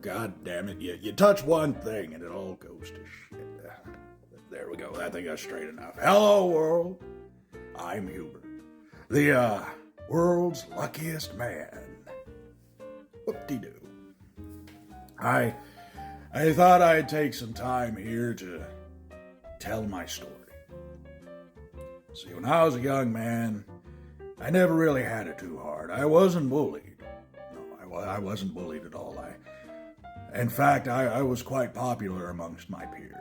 God damn it. You touch one thing and it all goes to shit. There we go. I think that's straight enough. Hello, world. I'm Hubert, the world's luckiest man. Whoop-de-doo. I thought I'd take some time here to tell my story. See, when I was a young man, I never really had it too hard. I wasn't bullied. No, I wasn't bullied at all. In fact, I was quite popular amongst my peers.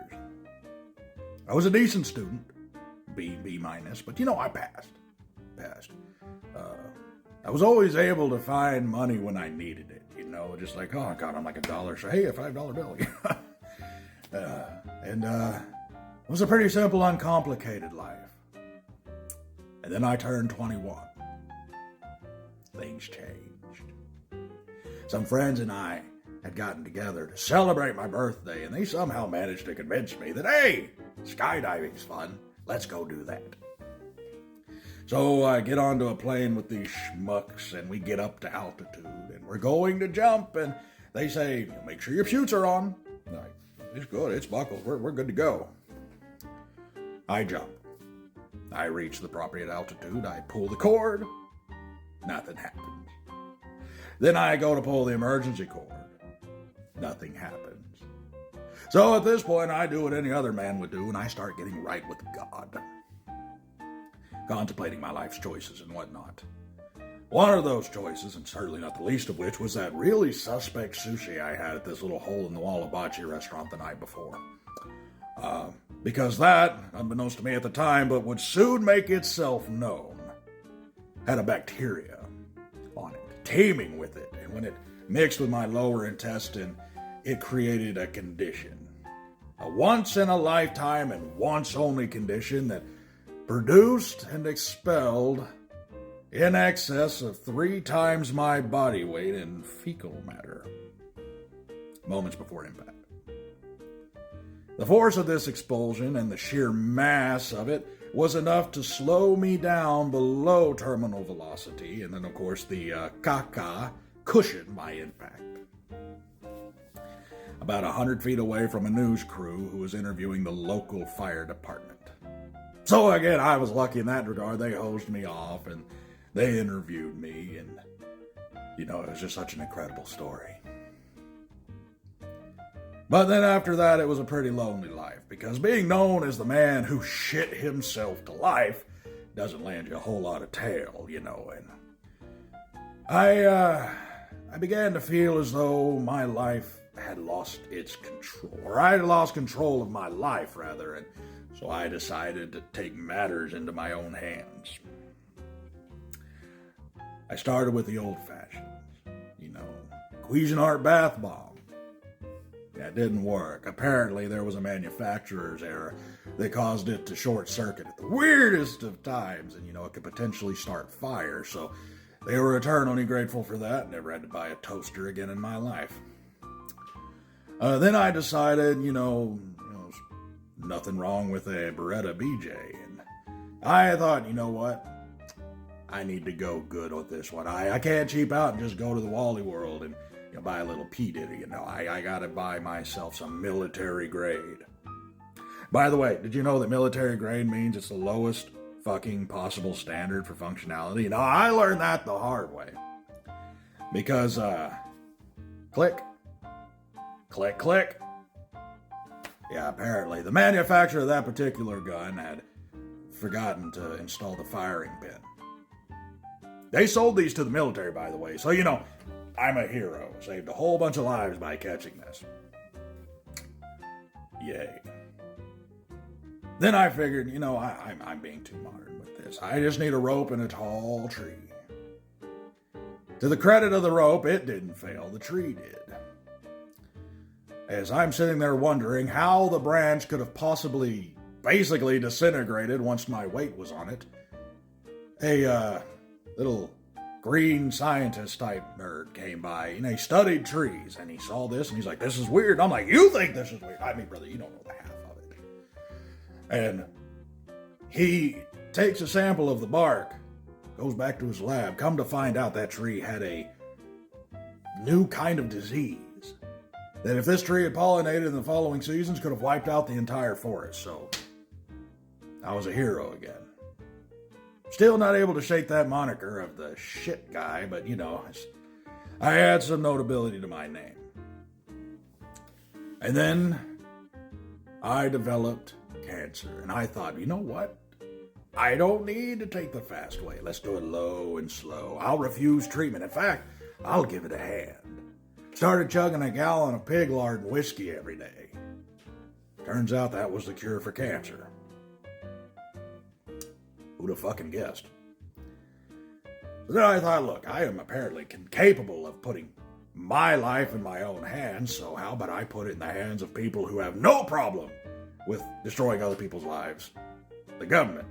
I was a decent student, B minus, but I passed. I was always able to find money when I needed it, just like, oh God, I'm like $1, so hey, a $5 bill. It was a pretty simple, uncomplicated life. And then I turned 21. Things changed. Some friends and I had gotten together to celebrate my birthday, and they somehow managed to convince me that, hey, skydiving's fun. Let's go do that. So I get onto a plane with these schmucks, and we get up to altitude, and we're going to jump, and they say, make sure your chutes are on. I'm like, it's good, it's buckled, we're good to go. I jump. I reach the appropriate altitude, I pull the cord, nothing happens. Then I go to pull the emergency cord, nothing happens. So at this point, I do what any other man would do, and I start getting right with God. Contemplating my life's choices and whatnot. One of those choices, and certainly not the least of which, was that really suspect sushi I had at this little hole-in-the-wall hibachi restaurant the night before. Because that, unbeknownst to me at the time, but would soon make itself known, had a bacteria on it, teeming with it. And when it mixed with my lower intestine, it created a condition. A once-in-a-lifetime and once-only condition that produced and expelled in excess of 3 times my body weight in fecal matter, moments before impact. The force of this expulsion and the sheer mass of it was enough to slow me down below terminal velocity, and then, of course, the caca cushioned my impact. About 100 feet away from a news crew who was interviewing the local fire department. So again, I was lucky in that regard. They hosed me off and they interviewed me, and it was just such an incredible story. But then after that, it was a pretty lonely life, because being known as the man who shit himself to life doesn't land you a whole lot of tail, and I began to feel as though my life had lost its control, or I had lost control of my life, rather, and so I decided to take matters into my own hands. I started with the old-fashions, Cuisinart bath bomb. That didn't work. Apparently, there was a manufacturer's error that caused it to short-circuit at the weirdest of times, and, it could potentially start fire, so they were eternally grateful for that. Never had to buy a toaster again in my life. Then I decided, nothing wrong with a Beretta BJ, and I thought, what? I need to go good with this one. I can't cheap out and just go to the Wally World and buy a little P. Diddy, I gotta buy myself some military grade. By the way, did you know that military grade means it's the lowest fucking possible standard for functionality? I learned that the hard way. Because, click. Yeah, apparently, the manufacturer of that particular gun had forgotten to install the firing pin. They sold these to the military, by the way, so I'm a hero. Saved a whole bunch of lives by catching this. Yay. Then I figured, I'm being too modern with this. I just need a rope and a tall tree. To the credit of the rope, it didn't fail. The tree did. As I'm sitting there wondering how the branch could have possibly basically disintegrated once my weight was on it, a little green scientist type nerd came by, and he studied trees, and he saw this, and he's like, this is weird. I'm like, you think this is weird? I mean, brother, you don't know the half of it. And he takes a sample of the bark, goes back to his lab. Come to find out, that tree had a new kind of disease that if this tree had pollinated in the following seasons, could have wiped out the entire forest. So I was a hero again. Still not able to shake that moniker of the shit guy, but I had some notability to my name. And then I developed cancer, and I thought, you know what? I don't need to take the fast way. Let's do it low and slow. I'll refuse treatment. In fact, I'll give it a hand. Started chugging a gallon of pig lard and whiskey every day. Turns out that was the cure for cancer. Who'd have fucking guessed? So then I thought, look, I am apparently capable of putting my life in my own hands, so how about I put it in the hands of people who have no problem with destroying other people's lives? The government.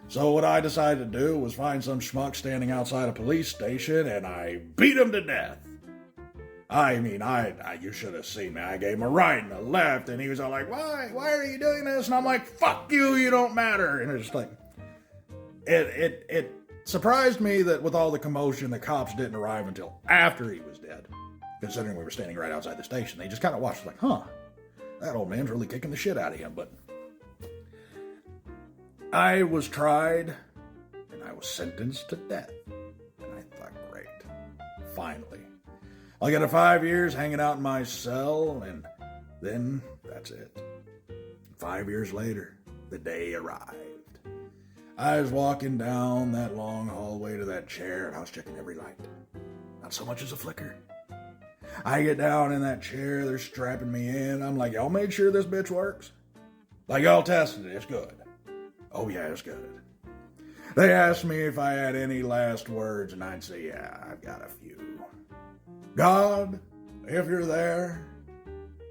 So what I decided to do was find some schmuck standing outside a police station, and I beat him to death. I mean, you should have seen me. I gave him a right and a left, and he was all like, why are you doing this? And I'm like, fuck you, you don't matter. And it's just like, it surprised me that with all the commotion, the cops didn't arrive until after he was dead. Considering we were standing right outside the station. They just kind of watched like, that old man's really kicking the shit out of him. But I was tried, and I was sentenced to death. And I thought, great. Finally. I'll get 5 years hanging out in my cell, and then that's it. 5 years later, the day arrived. I was walking down that long hallway to that chair, and I was checking every light. Not so much as a flicker. I get down in that chair, they're strapping me in. I'm like, y'all made sure this bitch works? Like, y'all tested it, it's good. Oh yeah, it's good. They asked me if I had any last words, and I'd say, yeah, I've got a few. God, if you're there,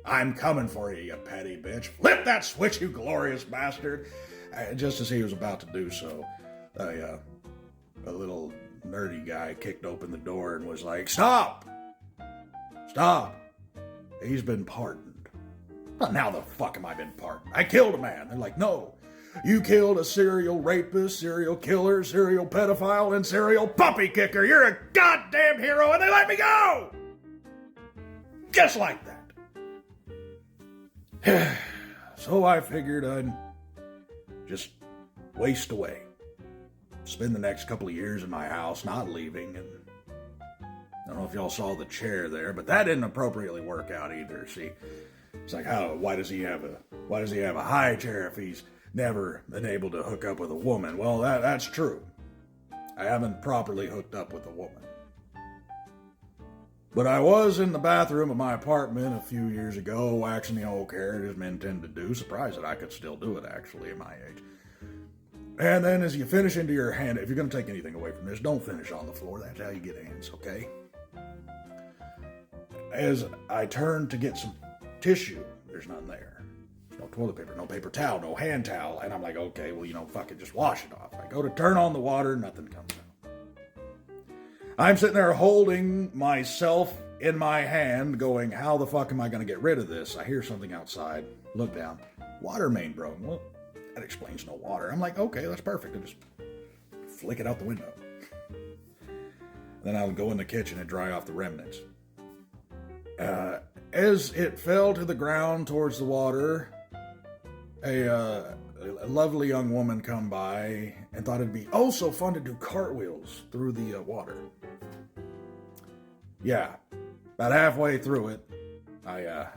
I'm coming for you, you petty bitch. Flip that switch, you glorious bastard. Just as he was about to do so, a little nerdy guy kicked open the door and was like, Stop! He's been pardoned. Well, now the fuck am I been pardoned? I killed a man. They're like, no. You killed a serial rapist, serial killer, serial pedophile, and serial puppy kicker. You're a goddamn hero, and they let me go! Just like that. So I figured I'd just waste away. Spend the next couple of years in my house, not leaving, and I don't know if y'all saw the chair there, but that didn't appropriately work out either. See, it's like, why does he have a high chair if he's never been able to hook up with a woman? Well, that's true. I haven't properly hooked up with a woman. But I was in the bathroom of my apartment a few years ago, waxing the old hair as men tend to do. Surprised that I could still do it, actually, at my age. And then as you finish into your hand, if you're going to take anything away from this, don't finish on the floor. That's how you get hands, okay? As I turn to get some tissue, there's none there. No toilet paper, no paper towel, no hand towel. And I'm like, okay, well, fuck it, just wash it off. I go to turn on the water, nothing comes out. I'm sitting there holding myself in my hand going, how the fuck am I going to get rid of this? I hear something outside. Look down. Water main broke. Well, that explains no water. I'm like, okay, that's perfect. I just flick it out the window. Then I'll go in the kitchen and dry off the remnants. As it fell to the ground towards the water, a lovely young woman come by and thought it'd be so fun to do cartwheels through the water. Yeah, about halfway through it, I,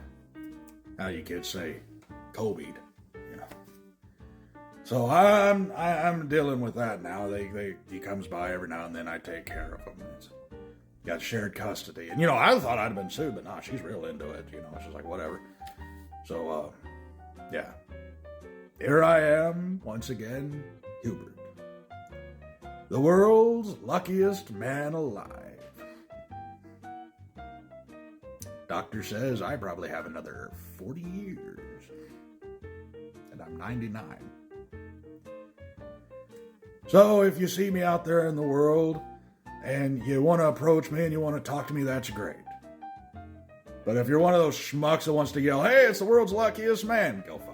how you kids say, Kobe'd, So I'm dealing with that now. He comes by every now and then. I take care of him. It's got shared custody, and I thought I'd have been sued, but nah, she's real into it. She's like whatever. So yeah, here I am once again, Hubert, the world's luckiest man alive. Doctor says I probably have another 40 years. And I'm 99. So if you see me out there in the world and you want to approach me and you want to talk to me, that's great. But if you're one of those schmucks that wants to yell, hey, it's the world's luckiest man, go fuck